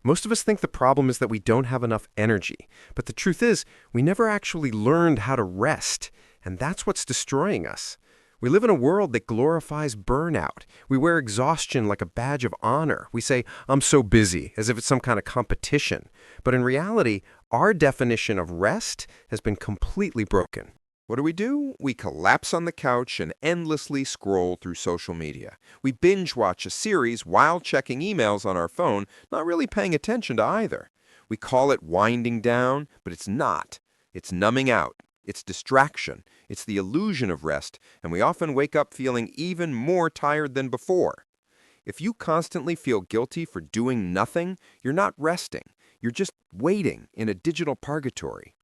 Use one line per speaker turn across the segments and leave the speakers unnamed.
Most of us think the problem is that we don't have enough energy. But the truth is, we never actually learned how to rest. And that's what's destroying us. We live in a world that glorifies burnout. We wear exhaustion like a badge of honor. We say, I'm so busy, as if it's some kind of competition. But in reality, our definition of rest has been completely broken.
What do? We collapse on the couch and endlessly scroll through social media. We binge watch a series while checking emails on our phone, not really paying attention to either. We call it winding down, but it's not. It's numbing out. It's distraction. It's the illusion of rest, and we often wake up feeling even more tired than before. If you constantly feel guilty for doing nothing, you're not resting. You're just waiting in a digital purgatory.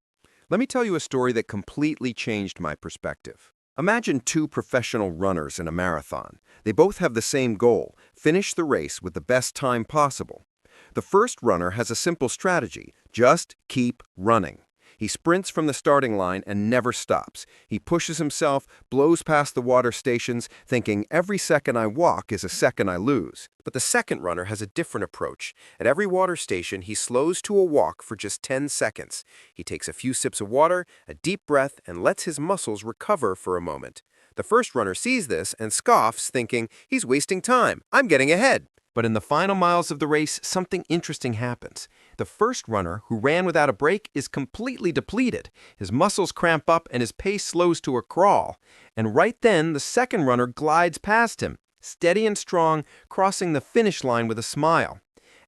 Let me tell you a story that completely changed my perspective. Imagine two professional runners in a marathon. They both have the same goal: finish the race with the best time possible. The first runner has a simple strategy: just keep running. He sprints from the starting line and never stops. He pushes himself, blows past the water stations, thinking every second I walk is a second I lose. But the second runner has a different approach. At every water station, he slows to a walk for just 10 seconds. He takes a few sips of water, a deep breath, and lets his muscles recover for a moment. The first runner sees this and scoffs, thinking, he's wasting time. I'm getting ahead. But in the final miles of the race, something interesting happens. The first runner, who ran without a break, is completely depleted. His muscles cramp up and his pace slows to a crawl. And right then, the second runner glides past him, steady and strong, crossing the finish line with a smile.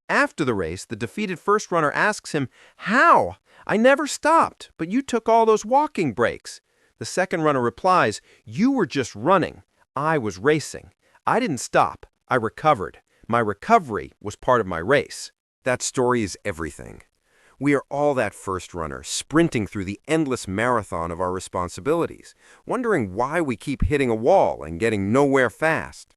After the race, the defeated first runner asks him, "How? I never stopped, but you took all those walking breaks." The second runner replies, "You were just running. I was racing. I didn't stop. I recovered. My recovery was part of my race." That story is everything. We are all that first runner, sprinting through the endless marathon of our responsibilities, wondering why we keep hitting a wall and getting nowhere fast.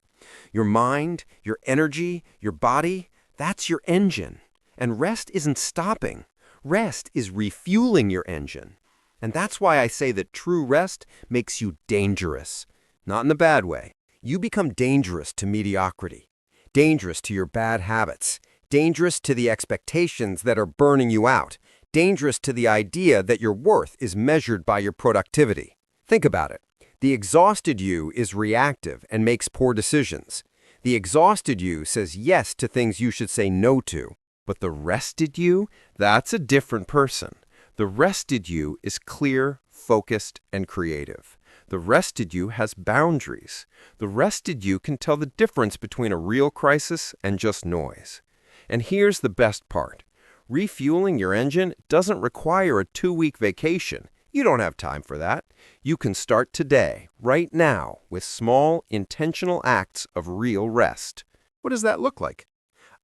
Your mind, your energy, your body, that's your engine. And rest isn't stopping. Rest is refueling your engine. And that's why I say that true rest makes you dangerous. Not in a bad way. You become dangerous to mediocrity. Dangerous to your bad habits, dangerous to the expectations that are burning you out, dangerous to the idea that your worth is measured by your productivity. Think about it. The exhausted you is reactive and makes poor decisions. The exhausted you says yes to things you should say no to. But the rested you, that's a different person. The rested you is clear, focused, and creative. The rested you has boundaries. The rested you can tell the difference between a real crisis and just noise. And here's the best part. Refueling your engine doesn't require a 2-week vacation. You don't have time for that. You can start today, right now, with small, intentional acts of real rest. What does that look like?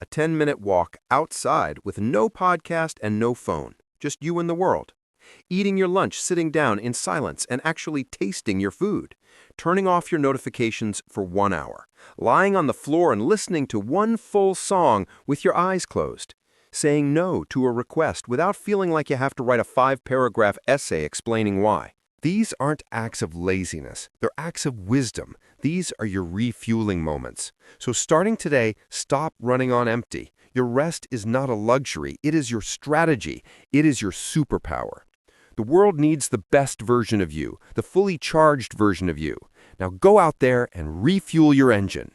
A 10-minute walk outside with no podcast and no phone, just you and the world. Eating your lunch sitting down in silence and actually tasting your food. Turning off your notifications for 1 hour. Lying on the floor and listening to one full song with your eyes closed. Saying no to a request without feeling like you have to write a 5-paragraph essay explaining why. These aren't acts of laziness. They're acts of wisdom. These are your refueling moments. So starting today, stop running on empty. Your rest is not a luxury. It is your strategy. It is your superpower. The world needs the best version of you, the fully charged version of you. Now go out there and refuel your engine.